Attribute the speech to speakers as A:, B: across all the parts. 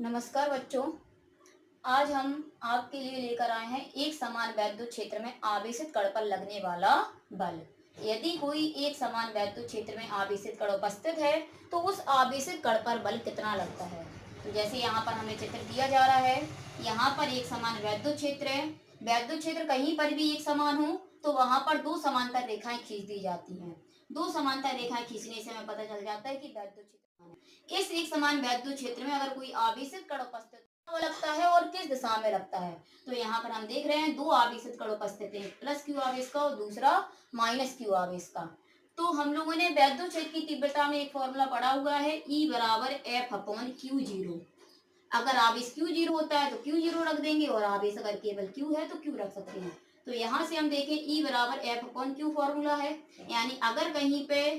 A: नमस्कार बच्चों। आज हम आपके लिए लेकर आए हैं एक समान वैद्युत क्षेत्र में आवेशित कण पर लगने वाला बल। यदि कोई एक समान वैद्युत क्षेत्र में आवेशित कण उपस्थित है तो उस आवेशित कण पर बल कितना लगता है। तो जैसे यहाँ पर हमें चित्र दिया जा रहा है, यहाँ पर एक समान वैद्युत क्षेत्र है। वैद्युत क्षेत्र कहीं पर भी एक समान हो तो वहां पर दो समांतर रेखाएं खींच दी जाती हैं। दो समांतर रेखाएं खींचने से हमें पता चल जाता है कि वैद्युत क्षेत्र समान है। इस एक समान वैद्युत क्षेत्र में अगर कोई आवेशित कण उपस्थित वो लगता है और किस दिशा में लगता है। तो यहाँ पर हम देख रहे हैं दो आवेशित कण उपस्थित है, प्लस क्यू आवेश का और दूसरा माइनस क्यू आवेश का। तो हम लोगों ने वैद्युत क्षेत्र की तीव्रता में एक फॉर्मूला पढ़ा हुआ है, E बराबर एफ अपॉन क्यू जीरो। अगर आवेश क्यू जीरो होता है तो क्यू जीरो रख देंगे और आवेश अगर केवल क्यू है तो क्यू रख सकते हैं। तो यहाँ से हम देखें E बराबर एफ अपॉन क्यू फॉर्मूला है, यानी अगर कहीं पे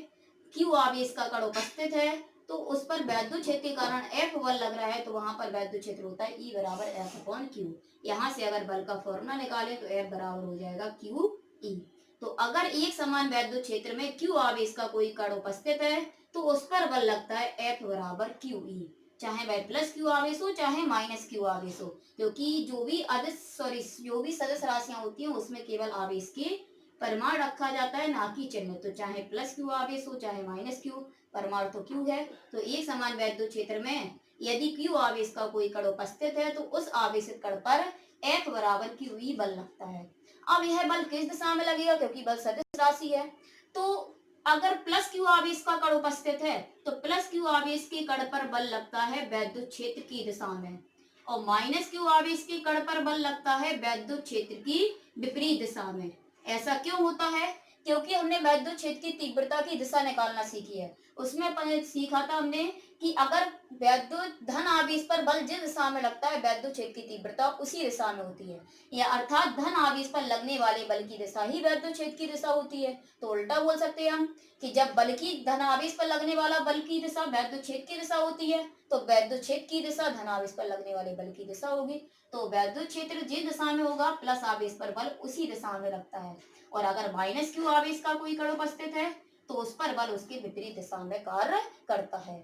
A: क्यू आवेश का कण उपस्थित है तो उस पर वैद्युत क्षेत्र के कारण एफ बल लग रहा है, तो वहां पर वैद्युत क्षेत्र होता है E बराबर एफ अपॉन क्यू। यहाँ से अगर बल का फॉर्मूला निकालें तो एफ बराबर हो जाएगा क्यू ई। तो अगर एक समान वैद्युत क्षेत्र में क्यू आवेश का कोई कण उपस्थित है तो उस पर बल लगता है एफ बराबर क्यू ई, चाहे वह प्लस क्यू आवेश हो चाहे माइनस क्यू आवेश हो, क्योंकि जो भी सदिश राशियां होती हैं उसमें केवल आवेश के परिमाण रखा जाता है, ना कि चिन्ह। तो चाहे प्लस क्यू आवेश हो चाहे माइनस क्यू, परिमाण तो क्यू है। तो एक समान वैद्युत क्षेत्र में यदि क्यू आवेश का कोई कण उपस्थित है तो उस आवेशित कण पर एफ बराबर क्यू ई बल लगता है। अब यह बल किस दिशा में लगेगा, क्योंकि बल सदिश राशि है। तो अगर प्लस क्यू आवेश का कण उपस्थित है तो प्लस क्यू आवेश के कण पर बल लगता है वैद्युत क्षेत्र की दिशा में, और माइनस क्यू आवेश के कण पर बल लगता है वैद्युत क्षेत्र की विपरीत दिशा में। ऐसा क्यों होता है? क्योंकि हमने वैद्युत क्षेत्र की तीव्रता की दिशा निकालना सीखी है। उसमें अपन सीखा था हमने कि अगर वैद्युत धन आवेश पर बल जिस दिशा में लगता है वैद्युत क्षेत्र की तीव्रता उसी दिशा में होती है, या अर्थात धन आवेश पर लगने वाले बल की दिशा ही वैद्युत क्षेत्र की दिशा होती है। तो उल्टा बोल सकते हैं हम कि जब बल की धन आवेश पर लगने वाला बल की दिशा वैद्युत क्षेत्र की दिशा होती है तो वैद्युत क्षेत्र की दिशा धन आवेश पर लगने वाले बल की दिशा होगी। तो वैद्युत क्षेत्र जिस दिशा में होगा प्लस आवेश पर बल उसी दिशा में लगता है, और अगर माइनस क्यू आवेश का कोई कण उपस्थित है तो उस पर बल उसके विपरीत दिशा में कार्य करता है।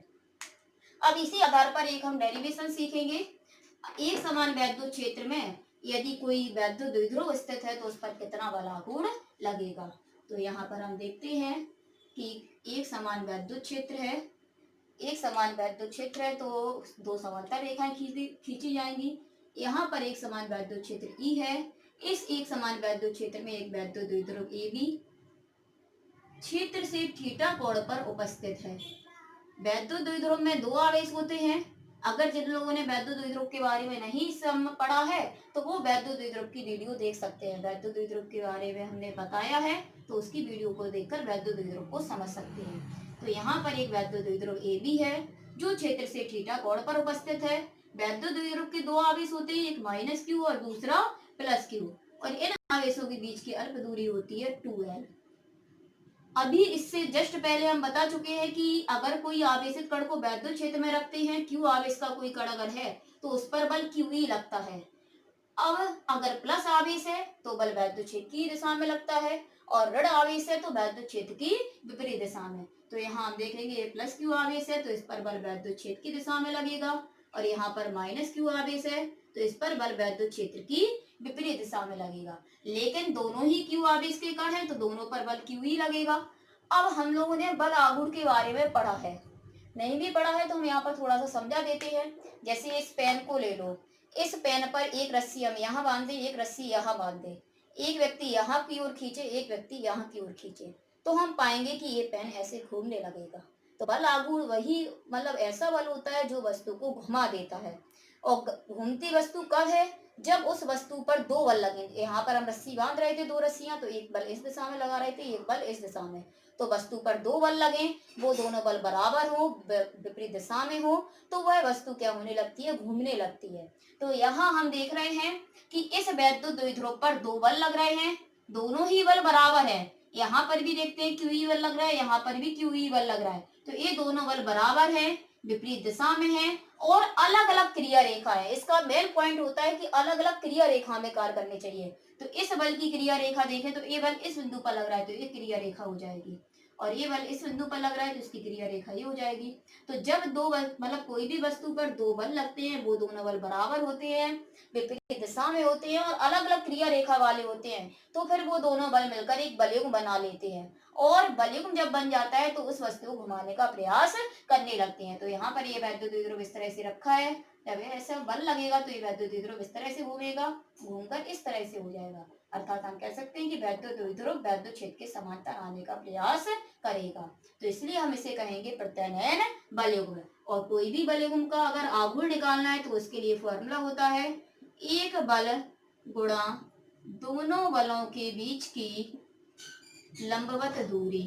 A: अब इसी आधार पर एक हम डेरिवेशन सीखेंगे। एक समान वैद्युत क्षेत्र में यदि कोई वैद्युत द्विध्रुव स्थित है तो उस पर कितना बल आघूर्ण लगेगा। तो यहाँ पर हम देखते हैं कि एक समान वैद्युत क्षेत्र है। एक समान वैद्युत क्षेत्र है तो दो समांतर रेखाएं खींची जाएंगी। यहाँ पर एक समान वैद्युत क्षेत्र ई है। इस एक समान वैद्युत क्षेत्र में एक वैद्युत द्विध्रुव ए बी क्षेत्र से थीटा कोण पर उपस्थित है। वैद्युत द्विध्रुव में दो आवेश होते हैं। अगर जिन लोगों ने वैद्युत द्विध्रुव के बारे में नहीं पढ़ा है तो वो वैद्युत द्विध्रुव की वीडियो देख सकते हैं। वैद्युत द्विध्रुव के बारे में हमने बताया है तो उसकी वीडियो को देखकर वैद्युत द्विध्रुव को समझ सकते हैं। तो यहाँ पर एक वैद्युत द्विध्रुव ए बी है जो क्षेत्र से थीटा कोण पर उपस्थित है। वैद्युत द्विध्रुव के दो आवेश होते हैं, एक माइनस क्यू और दूसरा प्लस क्यू, और इन आवेशों के बीच की अल्प दूरी होती है 2l। अभी इससे जस्ट पहले हम बता चुके हैं कि अगर कोई आवेशित कण को वैद्युत क्षेत्र में रखते हैं, क्यू आवेश का कोई कण अगर है तो उस पर बल क्यू ई लगता है। अब अगर प्लस आवेश है तो बल वैद्युत क्षेत्र की दिशा में लगता है, और ऋण आवेश है तो वैद्युत क्षेत्र की विपरीत दिशा में। तो यहाँ हम देखेंगे ये प्लस क्यू आवेश है तो इस पर बल वैद्युत क्षेत्र की दिशा में लगेगा, और यहाँ पर माइनस क्यू आवेश है तो इस पर बल वैद्युत क्षेत्र की विपरीत दिशा में लगेगा। लेकिन दोनों ही क्यू आवेश के कण हैं तो दोनों पर बल क्यू ही लगेगा। अब हम लोगों ने बल आघूर्ण के बारे में पढ़ा है, नहीं भी पढ़ा है तो हम यहाँ पर थोड़ा सा समझा देते हैं। जैसे इस पेन को ले लो, इस पेन पर एक रस्सी हम यहाँ बांध दे, एक रस्सी यहाँ बांध दे, एक व्यक्ति यहाँ की ओर खींचे, एक व्यक्ति यहाँ की ओर खींचे, तो हम पाएंगे कि ये पेन ऐसे घूमने लगेगा। तो बल आघूर्ण वही मतलब ऐसा बल होता है जो वस्तु को घुमा देता है। और घूमती वस्तु कब है? जब उस वस्तु पर दो बल लगेंगे। यहाँ पर हम रस्सी बांध रहे थे, दो रस्सियां, तो एक बल इस दिशा में लगा रहे थे, एक बल इस दिशा में। तो वस्तु पर दो बल लगे, वो दोनों बल बराबर हो, विपरीत दिशा में हो, तो वह वस्तु क्या होने लगती है? घूमने लगती है। तो यहाँ हम देख रहे हैं कि इस वैद्युत द्विध्रुव पर दो बल लग रहे हैं, दोनों ही बल बराबर है। यहाँ पर भी देखते हैं क्यू ई बल लग रहा है, यहाँ पर भी क्यू ई बल लग रहा है। तो ये दोनों बल बराबर है, विपरीत दिशा में है, और अलग अलग क्रिया रेखा है। इसका मेन पॉइंट होता है कि अलग अलग क्रिया रेखा में कार्य करने चाहिए। तो इस बल की क्रिया रेखा देखें तो ये बल इस बिंदु पर लग रहा है तो ये क्रिया रेखा हो जाएगी, और ये बल इस बिंदु पर लग रहा है तो इसकी क्रिया रेखा ये हो जाएगी। तो जब दो बल मतलब कोई भी वस्तु पर दो बल लगते हैं, वो दोनों बल बराबर होते हैं, विपरीत दिशा में होते हैं और अलग अलग क्रिया रेखा वाले होते हैं, तो फिर वो दोनों बल मिलकर एक बलयुग्म बना लेते हैं और बलयुग्म जब बन जाता है तो उस वस्तु को घुमाने का प्रयास करने लगते हैं। तो यहाँ पर ये वैद्युत द्विध्रुव इस तरह से रखा है, जब ऐसा बल लगेगा तो ये वैद्युत द्विध्रुव इस तरह से घूमेगा, घूमकर इस तरह से हो जाएगा। अर्थात हम कह सकते हैं कि वैद्युत द्विध्रुव वैद्युत क्षेत्र के समांतर आने का प्रयास करेगा। तो इसलिए हम इसे कहेंगे प्रत्यानयन बलयुग्म। और कोई भी बलयुग्म का अगर आघूर्ण निकालना है तो उसके लिए फॉर्मूला होता है एक बल गुणा दोनों बलों के बीच की लंबवत दूरी।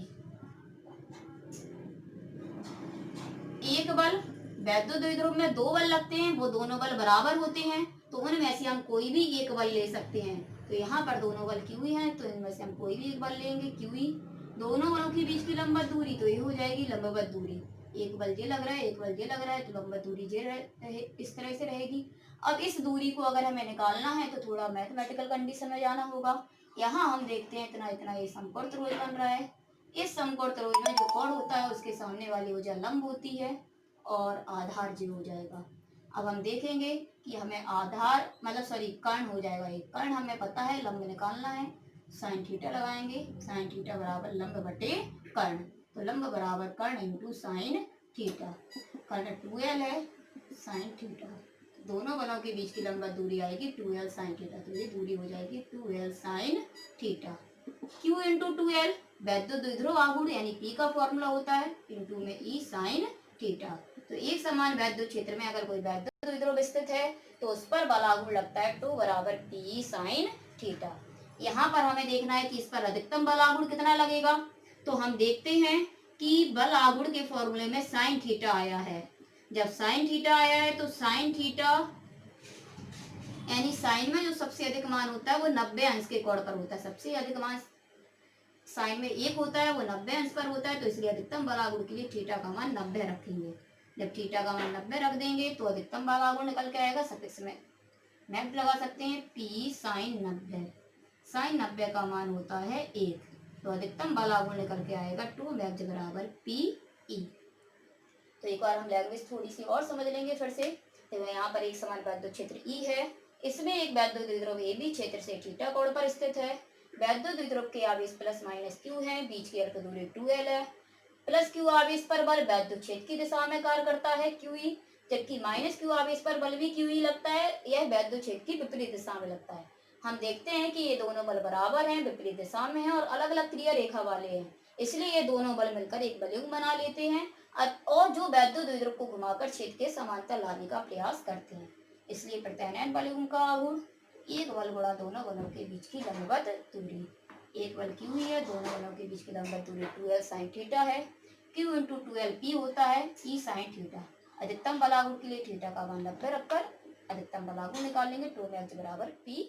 A: एक बल, वैद्युत द्विध्रुव में दो बल लगते हैं, वो दोनों बल बराबर होते हैं, तो उनमें से हम कोई भी एक बल ले सकते हैं। तो यहाँ पर दोनों बल क्यू ही हैं, तो इनमें से हम कोई भी एक बल लेंगे क्यू ही। दोनों बलों के बीच की लंबवत दूरी तो ये हो जाएगी लंबवत दूरी। एक बल ये लग रहा है, एक बल ये लग रहा है, तो लंबवत दूरी ये इस तरह से रहेगी। अब इस दूरी को अगर हमें निकालना है तो थोड़ा मैथमेटिकल कंडीशन में जाना होगा। यहाँ हम देखते हैं इतना इतना ये समकोण त्रिभुज बन रहा है। इस समकोण त्रिभुज में जो कोण होता है उसके सामने वाली भुजा लंब होती है और आधार जीरो हो जाएगा। अब हम देखेंगे कि हमें आधार मतलब सॉरी कर्ण हो जाएगा, एक कर्ण हमें पता है, लंब निकालना है, साइन थीटा लगाएंगे, साइन थीटा बराबर लंब बटे कर्ण, तो लंब बराबर कर्ण इंटू साइन थीटा। कर्ण 2l है, साइन थीटा, दोनों बलों के बीच की लंबवत दूरी आएगी 2l साइन थीटा, तो ये दूरी हो जाएगी 2l sine theta. Q into 2l वैद्युत द्विध्रुव आघूर्ण यानी P का फॉर्मूला होता है, इंटू में E साइन थीटा। तो एक समान वैद्युत क्षेत्र में अगर कोई वैद्युत द्विध्रुव स्थित है तो उस पर बल आघूर्ण लगता है 2 बराबर P साइन थीटा। यहाँ पर हमें देखना है कि इस पर अधिकतम बल आघूर्ण कितना लगेगा। तो हम देखते हैं कि बल आघूर्ण के फॉर्मूले में साइन थीटा आया है। जब साइन थीटा आया है तो साइन थीटा यानी साइन में जो सबसे अधिक मान होता है वो 90 अंश के कोण पर होता है। सबसे अधिक मान साइन में 1 होता है, वो 90 अंश पर होता है, तो इसलिए अधिकतम बल आघूर्ण के लिए थीटा का मान 90 रखेंगे। जब थीटा का मान 90 रख देंगे तो अधिकतम बल आघूर्ण निकल के आएगा। सफिक्स में मैप लगा सकते हैं P साइन 90। साइन 90 का मान होता है 1, तो अधिकतम बल आघूर्ण निकल के आएगा 2 मैप बराबर PE। तो एक बार हम लैंग्वेज थोड़ी सी और समझ लेंगे फिर से। तो यहाँ पर एक समान वैद्युत क्षेत्र E है, इसमें एक वैद्युत द्विध्रुव AB क्षेत्र से थीटा कोण पर स्थित है। वैद्युत द्विध्रुव के आवेश प्लस माइनस Q है, बीच की अर्क दूरी 2l है। प्लस Q आवेश पर बल वैद्युत क्षेत्र की दिशा में कार्य करता है QE, जबकि माइनस Q आवेश पर बल भी QE लगता है, यह वैद्युत क्षेत्र की विपरीत दिशा में लगता है। हम देखते हैं कि ये दोनों बल बराबर हैं, विपरीत दिशा में हैं और अलग अलग क्रिया रेखा वाले हैं, इसलिए ये दोनों बल मिलकर एक बलयुग्म बना लेते हैं और जो वैद्युत द्विध्रुव को घुमाकर क्षेत्र के समांतर लाने का प्रयास करते हैं। इसलिए प्रत्यानयन बलयुग्म का आघूर्ण एक बल गुणा दोनों बलों के बीच की लंबवत दूरी। एक बल Q ही है, दोनों बलों के बीच की लंबवत दूरी 2l साइन थीटा है। Q इंटू 2l P होता है E साइन थीटा। अधिकतम बल आघूर्ण के लिए थीटा का मान 90 रखकर अधिकतम बल आघूर्ण निकालेंगे, 2 बराबर P